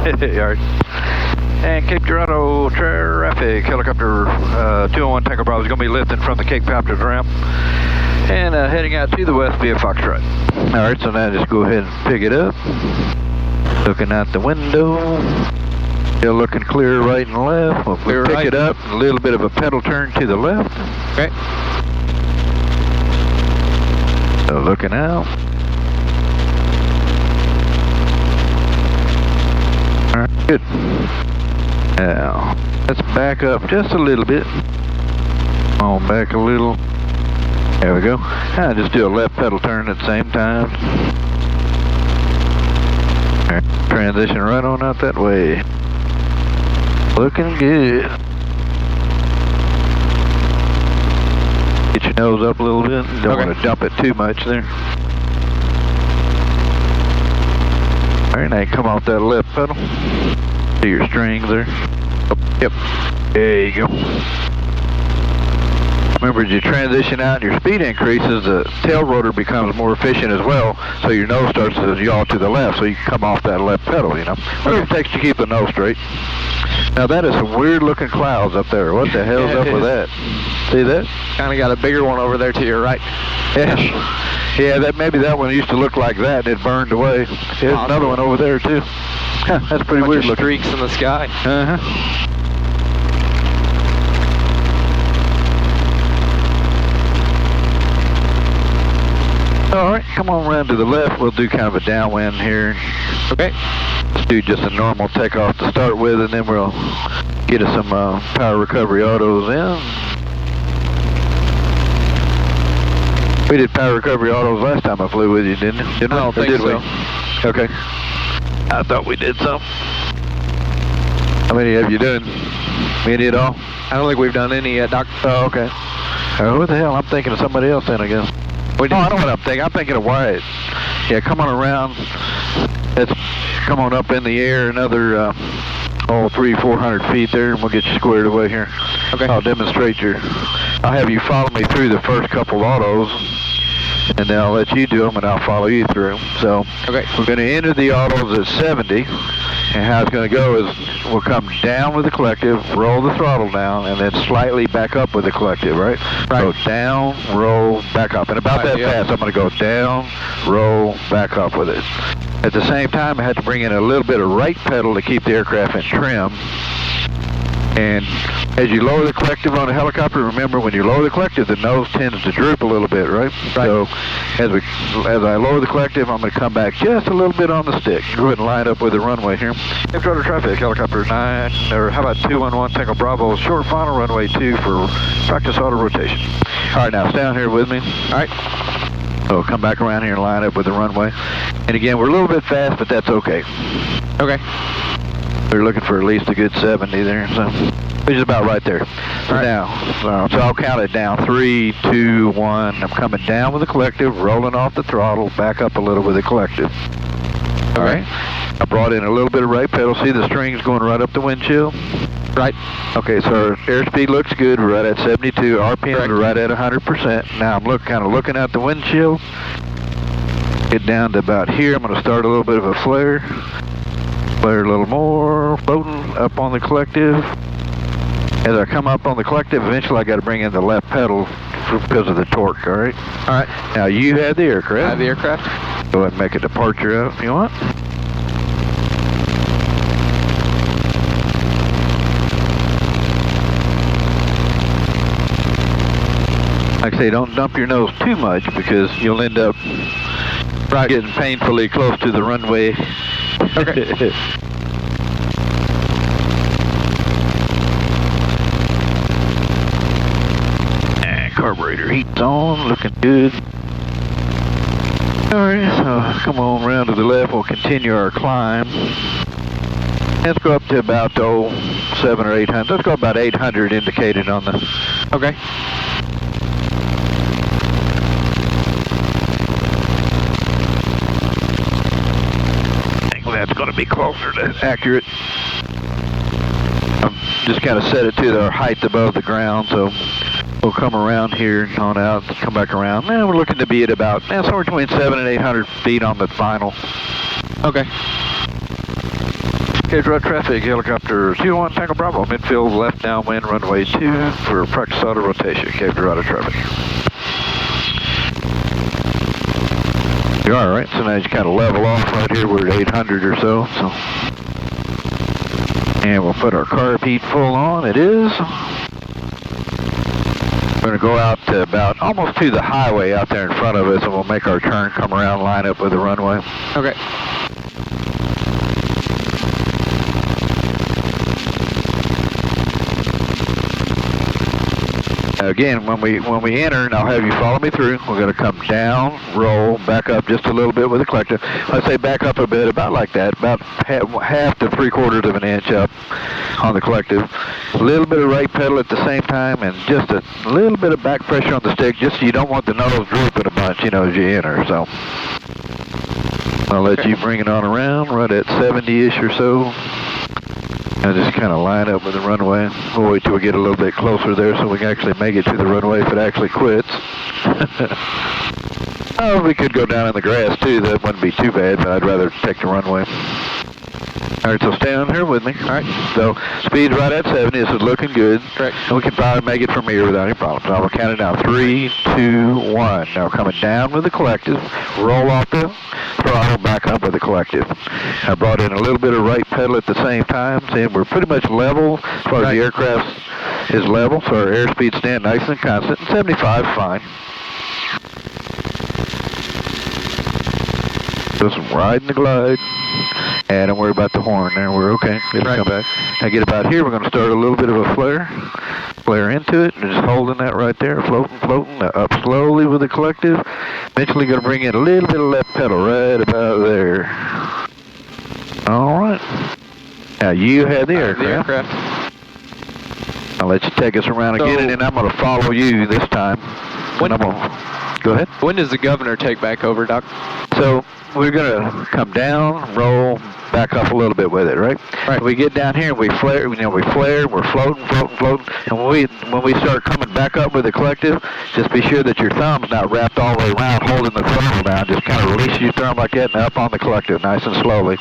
Yard. And Cape Girardeau traffic, helicopter 201 Tango Bravo is going to be lifting from the Cape Copter's ramp and heading out to the west via Foxtrot. Alright, so now just go ahead and pick it up. Looking out the window. Still looking clear right and left. We'll pick right. It up, a little bit of a pedal turn to the left. Okay. So looking out. Alright, good. Now, let's back up just a little bit. On back a little. There we go. Now just do a left pedal turn at the same time. All right, transition right on out that way. Looking good. Get your nose up a little bit. Don't want to dump it too much there. All right, now you come off that left pedal. See your strings there. Oh, yep. There you go. Remember, as you transition out and your speed increases, the tail rotor becomes more efficient as well, so your nose starts to yaw to the left, so you can come off that left pedal, you know. Whatever it takes to keep the nose straight. Now, that is some weird-looking clouds up there. What the hell's up with that? See that? Kind of got a bigger one over there to your right. Yeah. Yeah, maybe that one used to look like that, and it burned away. There's another one over there, too. Huh, that's pretty weird looking. Streaks in the sky. Uh-huh. All right, come on around to the left. We'll do kind of a downwind here. Okay. Let's do just a normal takeoff to start with, and then we'll get us some power recovery autos in. We did power recovery autos last time I flew with you, didn't we? I don't think so. Okay. I thought we did some. How many have you done? Any at all? I don't think we've done any yet, Doc. Oh, okay. What the hell? I'm thinking of somebody else then, I guess. Oh, I know what I'm thinking. I'm thinking of Wyatt. Yeah, come on around. Let's come on up in the air another 300-400 feet there, and we'll get you squared away here. Okay. I'll demonstrate I'll have you follow me through the first couple autos, and then I'll let you do them, and I'll follow you through. So, okay. We're going to enter the autos at 70, and how it's going to go is we'll come down with the collective, roll the throttle down, and then slightly back up with the collective, right? Right. Go down, roll, back up. And about that fast, I'm going to go down, roll, back up with it. At the same time, I had to bring in a little bit of right pedal to keep the aircraft in trim. And as you lower the collective on the helicopter, remember when you lower the collective, the nose tends to droop a little bit, right? So as I lower the collective, I'm going to come back just a little bit on the stick. Go ahead and line up with the runway here. Cape Girardeau traffic, helicopter 9, or how about 211 Tango Bravo, short final runway 2 for practice auto rotation. All right, now stand here with me. All right. So come back around here and line up with the runway. And again, we're a little bit fast, but that's okay. Okay. We're looking for at least a good 70 there, so which is about right there. So right. Now, so I'll count it down. 3, 2, 1. I'm coming down with the collective, rolling off the throttle, back up a little with the collective. All right. I brought in a little bit of right pedal. See the strings going right up the windshield? Right. Okay, so our airspeed looks good. We're right at 72. RPM are right at 100%. Now I'm kind of looking out the windshield. Get down to about here. I'm going to start a little bit of a flare. Flare a little more. Floating up on the collective. As I come up on the collective, eventually I got to bring in the left pedal because of the torque, all right? All right. Now you have the aircraft. I have the aircraft. Go ahead and make a departure out if you want. Like I say, don't dump your nose too much because you'll end up getting painfully close to the runway. Okay. And carburetor heat's on, looking good. Alright, so come on around to the left, we'll continue our climb. Let's go up to about 700 or 800. Let's go about 800 indicated on the... Okay. That's going to be closer to accurate. Just kind of set it to the height above the ground, so we'll come around here and on out, come back around. Now we're looking to be at about somewhere between 700 and 800 feet on the final. Okay. Cape Road traffic, helicopter 201 Tango Bravo, midfield left downwind runway 2 for practice auto rotation, Cape Dorado traffic. You're all right, so now you kind of level off right here. We're at 800 or so. And we'll put our carb heat full on. It is. We're going to go out to about almost to the highway out there in front of us, and we'll make our turn, come around, line up with the runway. Okay. Again, when we enter, and I'll have you follow me through, we're going to come down, roll, back up just a little bit with the collective. I say back up a bit, about like that, about half to 3/4 of an inch up on the collective. A little bit of right pedal at the same time, and just a little bit of back pressure on the stick, just so you don't want the nose drooping a bunch, you know, as you enter. So I'll let you bring it on around, right at 70-ish or so. I just kind of line up with the runway. We'll wait till we get a little bit closer there so we can actually make it to the runway if it actually quits. Oh, we could go down in the grass too. That wouldn't be too bad, but I'd rather take the runway. All right, so stay on here with me. All right, so speed's right at 70. This is looking good. Correct. And we can probably make it from here without any problems. Now we'll count it down. 3, 2, 1. Now coming down with the collective. Roll off the throttle, back up with the collective. I brought in a little bit of right pedal at the same time. See, we're pretty much level as far as the aircraft is level, so our airspeed's staying nice and constant. And 75 is fine. Just riding the glide. And don't worry about the horn there. We're okay. It'll come back. Now get about here. We're going to start a little bit of a flare. Flare into it. And just holding that right there. Floating. Up slowly with the collective. Eventually going to bring in a little bit of left pedal right about there. All right. Now you have the aircraft. I'll let you take us around again, and then I'm going to follow you this time. Go ahead. When does the governor take back over, Doc? So we're going to come down, roll, back up a little bit with it, right? Right. We get down here and we flare, we're floating. And when we start coming back up with the collective, just be sure that your thumb's not wrapped all the way around holding the throttle down. Just kind of release your thumb like that and up on the collective, nice and slowly.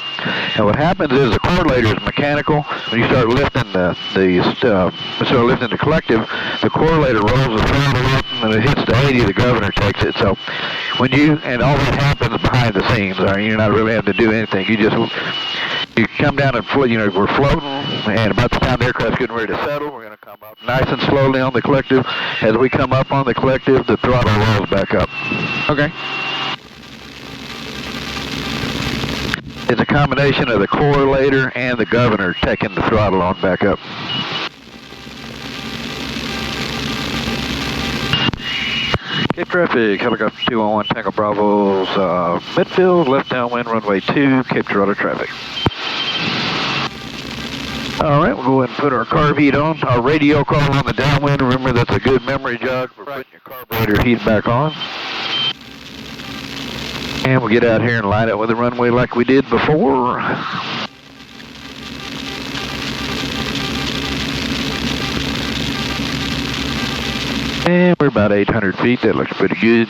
And what happens is the correlator is mechanical. When you start lifting the collective, the correlator rolls the throttle up, and when it hits the 80, the governor takes it. So when and all that happens behind the scenes, you're not really having to do anything. You come down and we're floating, and about the time the aircraft's getting ready to settle, we're going to come up nice and slowly on the collective. As we come up on the collective, the throttle rolls back up. Okay. It's a combination of the correlator and the governor taking the throttle on back up. Cape traffic, helicopter 201 Tango Bravo's midfield, left downwind, runway 2, Cape Dorado traffic. All right, we'll go ahead and put our carb heat on. Our radio call on the downwind. Remember, that's a good memory jog for putting your carburetor heat back on. And we'll get out here and line up with the runway like we did before. And we're about 800 feet. That looks pretty good.